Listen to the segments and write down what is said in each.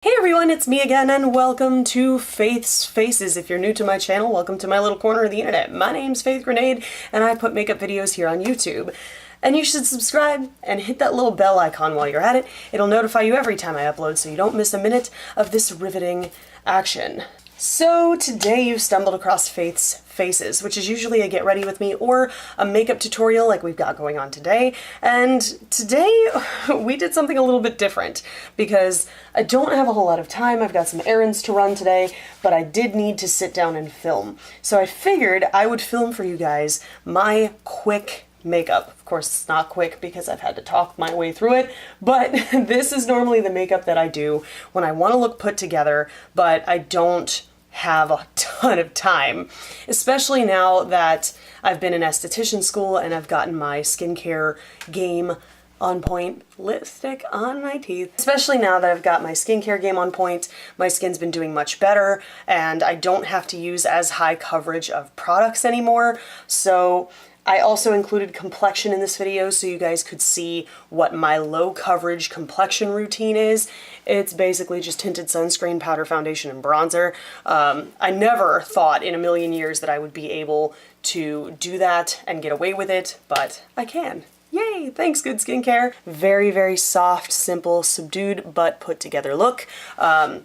Hey everyone, it's me again and welcome to Faith's Faces. If you're new to my channel, welcome to my little corner of the internet. My name's Faith Grenade and I put makeup videos here on YouTube. And you should subscribe and hit that little bell icon while you're at it. It'll notify you every time I upload so you don't miss a minute of this riveting action. So today you've stumbled across Faith's Faces, which is usually a get ready with me or a makeup tutorial like we've got going on today. And today we did something a little bit different because I don't have a whole lot of time. I've got some errands to run today, but I did need to sit down and film. So I figured I would film for you guys my quick makeup. Of course, it's not quick because I've had to talk my way through it, but this is normally the makeup that I do when I want to look put together, but I don't have a ton of time, especially now that I've been in esthetician school and I've gotten my skincare game on point. Lipstick on my teeth. Especially now that I've got my skincare game on point, my skin's been doing much better and I don't have to use as high coverage of products anymore. So I also included complexion in this video so you guys could see what my low coverage complexion routine is. It's basically just tinted sunscreen, powder, foundation, and bronzer. I never thought in a million years that I would be able to do that and get away with it, but I can. Yay! Thanks, good skincare. Very, very soft, simple, subdued, but put together look. I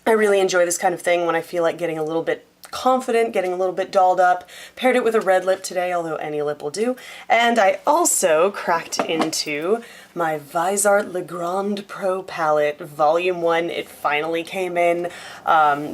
really enjoy this kind of thing when I feel like getting a little bit confident, getting a little bit dolled up. Paired it with a red lip today, although any lip will do. And I also cracked into my Viseart Le Grande Pro palette, Volume 1. It finally came in.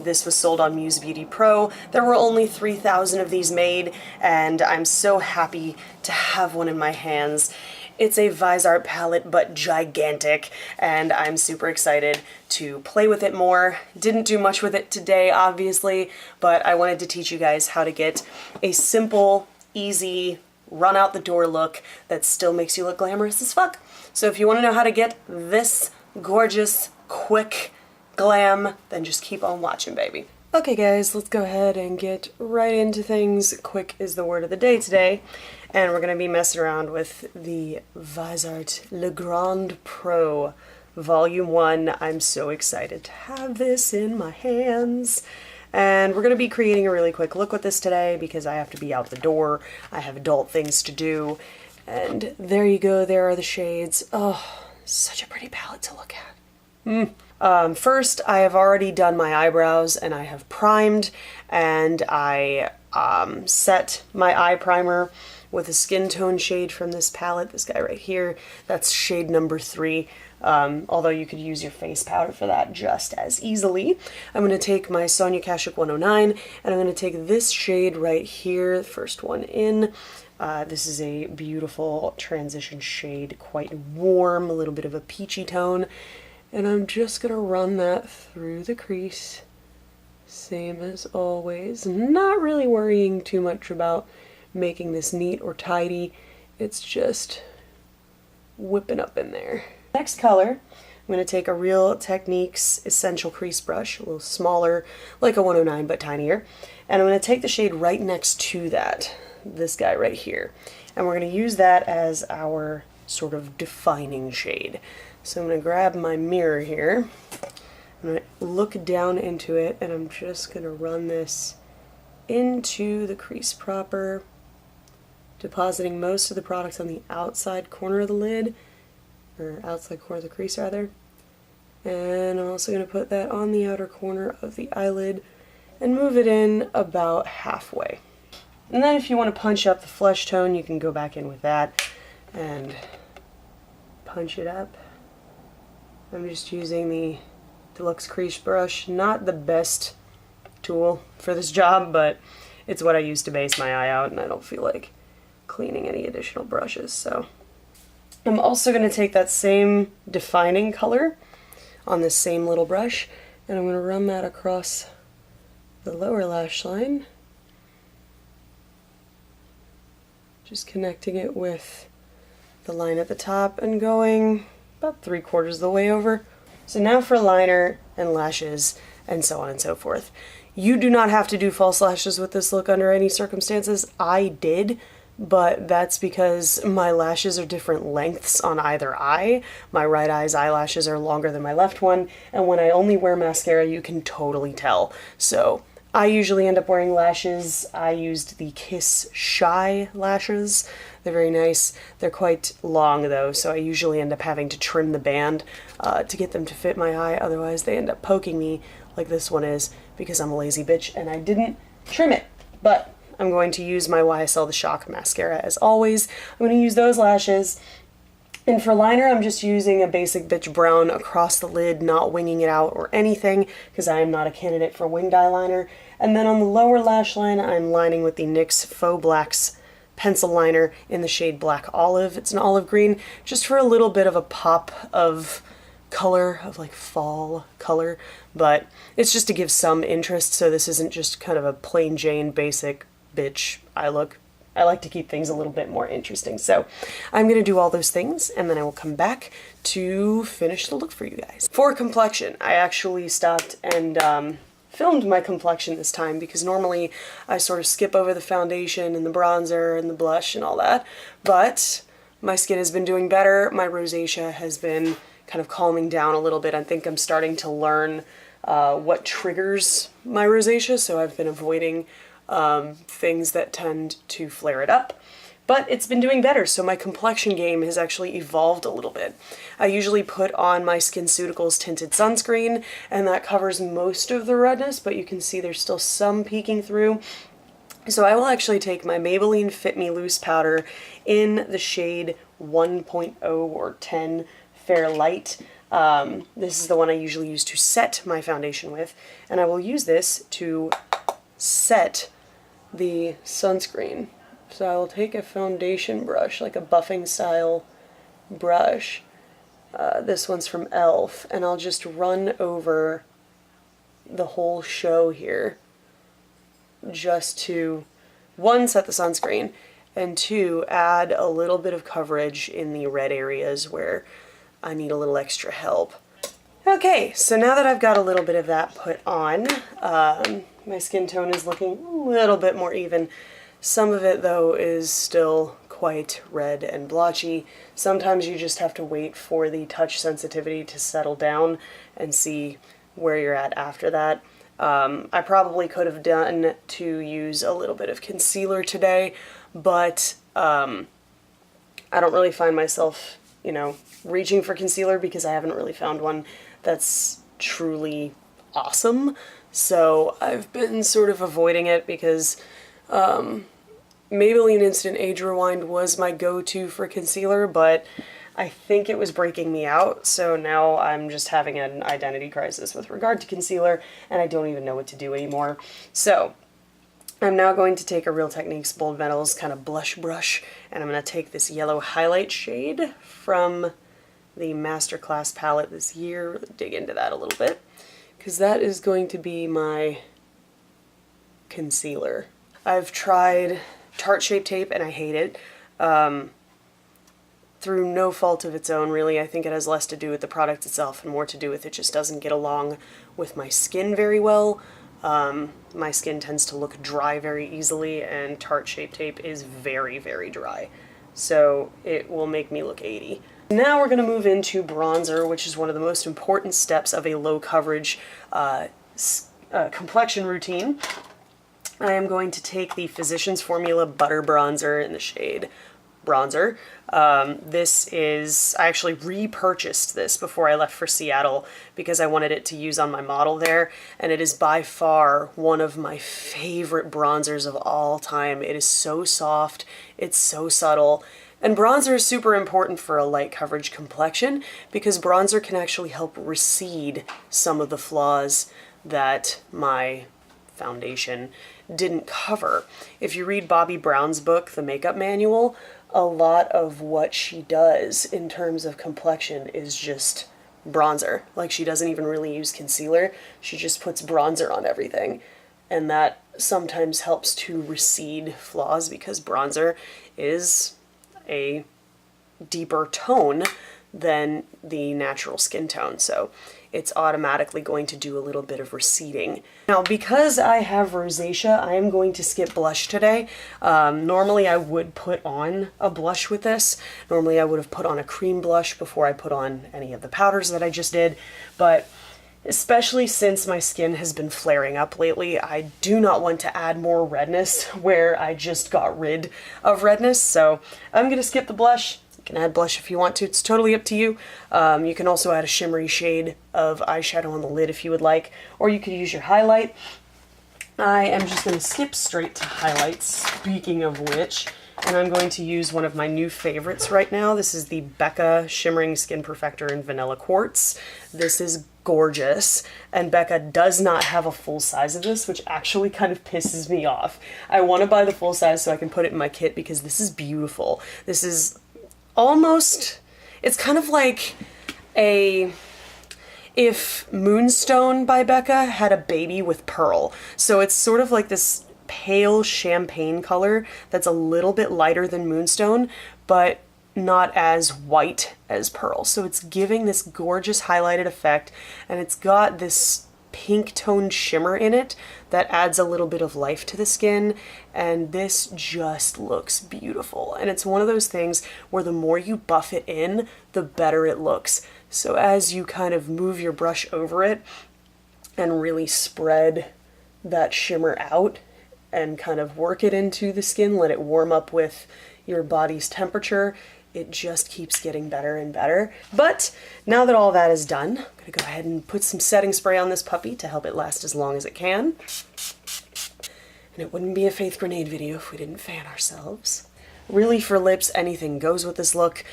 This was sold on Muse Beauty Pro. There were only 3,000 of these made, and I'm so happy to have one in my hands. It's a Viseart palette, but gigantic, and I'm super excited to play with it more. Didn't do much with it today, obviously, but I wanted to teach you guys how to get a simple, easy, run out the door look that still makes you look glamorous as fuck. So if you want to know how to get this gorgeous, quick glam, then just keep on watching, baby. Okay guys, let's go ahead and get right into things. Quick is the word of the day today, and we're going to be messing around with the Viseart Le Grande Pro Volume 1. I'm so excited to have this in my hands. And we're going to be creating a really quick look with this today because I have to be out the door. I have adult things to do. And there you go, there are the shades. Oh, such a pretty palette to look at. First, I have already done my eyebrows and I have primed, and I set my eye primer with a skin tone shade from this palette, this guy right here. That's shade number 3, although you could use your face powder for that just as easily. I'm going to take my Sonia Kashuk 109 and I'm going to take this shade right here, the first one in. This is a beautiful transition shade, quite warm, a little bit of a peachy tone. And I'm just going to run that through the crease, same as always. Not really worrying too much about making this neat or tidy. It's just whipping up in there. Next color, I'm going to take a Real Techniques Essential Crease Brush, a little smaller, like a 109 but tinier. And I'm going to take the shade right next to that, this guy right here. And we're going to use that as our sort of defining shade. So I'm going to grab my mirror here, I'm going to look down into it, and I'm just going to run this into the crease proper, depositing most of the products on the outside corner of the lid, or outside corner of the crease rather. And I'm also going to put that on the outer corner of the eyelid and move it in about halfway. And then if you want to punch up the flesh tone, you can go back in with that and punch it up. I'm just using the Deluxe Crease Brush, not the best tool for this job, but it's what I use to base my eye out, and I don't feel like cleaning any additional brushes. So I'm also going to take that same defining color on this same little brush, and I'm going to run that across the lower lash line, just connecting it with the line at the top and going about 3/4 of the way over. So now for liner and lashes and so on and so forth. You do not have to do false lashes with this look under any circumstances. I did but that's because my lashes are different lengths on either eye. My right eye's eyelashes are longer than my left one, and when I only wear mascara, you can totally tell. So I usually end up wearing lashes. I used the Kiss Shy lashes. They're very nice. They're quite long though, so I usually end up having to trim the band to get them to fit my eye. Otherwise they end up poking me like this one is because I'm a lazy bitch and I didn't trim it. But I'm going to use my YSL The Shock Mascara as always. I'm going to use those lashes. And for liner, I'm just using a basic bitch brown across the lid, not winging it out or anything, because I am not a candidate for winged eyeliner. And then on the lower lash line, I'm lining with the NYX Faux Blacks pencil liner in the shade Black Olive. It's an olive green, just for a little bit of a pop of color, of like fall color, but it's just to give some interest, so this isn't just kind of a plain Jane basic bitch eye look. I like to keep things a little bit more interesting. So I'm going to do all those things and then I will come back to finish the look for you guys. For complexion, I actually stopped and filmed my complexion this time because normally I sort of skip over the foundation and the bronzer and the blush and all that. But my skin has been doing better. My rosacea has been kind of calming down a little bit. I think I'm starting to learn what triggers my rosacea, so I've been avoiding things that tend to flare it up, but it's been doing better, so my complexion game has actually evolved a little bit. I usually put on my Skinceuticals tinted sunscreen, and that covers most of the redness, but you can see there's still some peeking through. So I will actually take my Maybelline Fit Me Loose Powder in the shade 1.0 or 10 Fair Light. This is the one I usually use to set my foundation with, and I will use this to set the sunscreen. So I will take a foundation brush, like a buffing style brush. This one's from e.l.f. and I'll just run over the whole show here just to, one, set the sunscreen, and two, add a little bit of coverage in the red areas where I need a little extra help. Okay, so now that I've got a little bit of that put on, my skin tone is looking a little bit more even. Some of it, though, is still quite red and blotchy. Sometimes you just have to wait for the touch sensitivity to settle down and see where you're at after that. I probably could have done to use a little bit of concealer today, but I don't really find myself, you know, reaching for concealer because I haven't really found one that's truly awesome. So I've been sort of avoiding it because Maybelline Instant Age Rewind was my go-to for concealer, but I think it was breaking me out, so now I'm just having an identity crisis with regard to concealer, and I don't even know what to do anymore. So I'm now going to take a Real Techniques Bold Metals kind of blush brush, and I'm going to take this yellow highlight shade from the Masterclass palette this year, dig into that a little bit, because that is going to be my concealer. I've tried Tarte Shape Tape and I hate it. Through no fault of its own, really. I think it has less to do with the product itself and more to do with it just doesn't get along with my skin very well. My skin tends to look dry very easily, and Tarte Shape Tape is very, very dry. So it will make me look 80. Now we're going to move into bronzer, which is one of the most important steps of a low coverage complexion routine. I am going to take the Physicians Formula Butter Bronzer in the shade Bronzer. This is, I actually repurchased this before I left for Seattle because I wanted it to use on my model there, and it is by far one of my favorite bronzers of all time. It is so soft, it's so subtle, and bronzer is super important for a light coverage complexion because bronzer can actually help recede some of the flaws that my foundation didn't cover. If you read Bobbi Brown's book, The Makeup Manual, a lot of what she does in terms of complexion is just bronzer. Like, she doesn't even really use concealer, she just puts bronzer on everything. And that sometimes helps to recede flaws because bronzer is a deeper tone than the natural skin tone. So it's automatically going to do a little bit of receding. Now, because I have rosacea, I am going to skip blush today. Normally I would put on a blush with this. Normally I would have put on a cream blush before I put on any of the powders that I just did, but especially since my skin has been flaring up lately, I do not want to add more redness where I just got rid of redness, so I'm going to skip the blush. You can add blush if you want to, it's totally up to you. You can also add a shimmery shade of eyeshadow on the lid if you would like, or you could use your highlight. I am just going to skip straight to highlights, speaking of which, and I'm going to use one of my new favorites right now. This is the Becca Shimmering Skin Perfector in Vanilla Quartz. This is gorgeous, and Becca does not have a full size of this, which actually kind of pisses me off. I want to buy the full size so I can put it in my kit because this is beautiful. This is almost, it's kind of like if Moonstone by Becca had a baby with Pearl. So it's sort of like this pale champagne color that's a little bit lighter than Moonstone, but not as white as Pearl. So it's giving this gorgeous highlighted effect, and it's got this pink toned shimmer in it that adds a little bit of life to the skin, and this just looks beautiful. And it's one of those things where the more you buff it in, the better it looks. So as you kind of move your brush over it and really spread that shimmer out and kind of work it into the skin, let it warm up with your body's temperature, it just keeps getting better and better. But now that all that is done, I'm gonna go ahead and put some setting spray on this puppy to help it last as long as it can. And it wouldn't be a Faith Grenade video if we didn't fan ourselves. Really, for lips, anything goes with this look.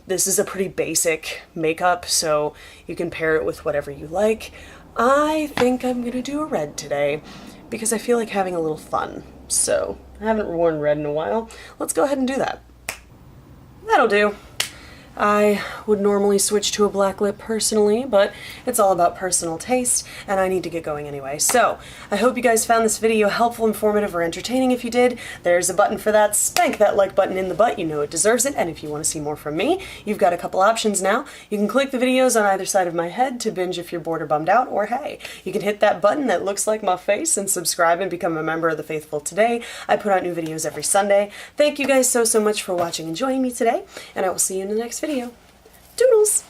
This is a pretty basic makeup, so you can pair it with whatever you like. I think I'm gonna do a red today because I feel like having a little fun. So, I haven't worn red in a while. Let's go ahead and do that. That'll do. I would normally switch to a black lip personally, but it's all about personal taste, and I need to get going anyway. So, I hope you guys found this video helpful, informative, or entertaining. If you did, there's a button for that. Spank that like button in the butt. You know it deserves it. And if you want to see more from me, you've got a couple options now. You can click the videos on either side of my head to binge if you're bored or bummed out, or hey, you can hit that button that looks like my face and subscribe and become a member of the Faithful today. I put out new videos every Sunday. Thank you guys so much for watching and joining me today, and I will see you in the next video. Doodles!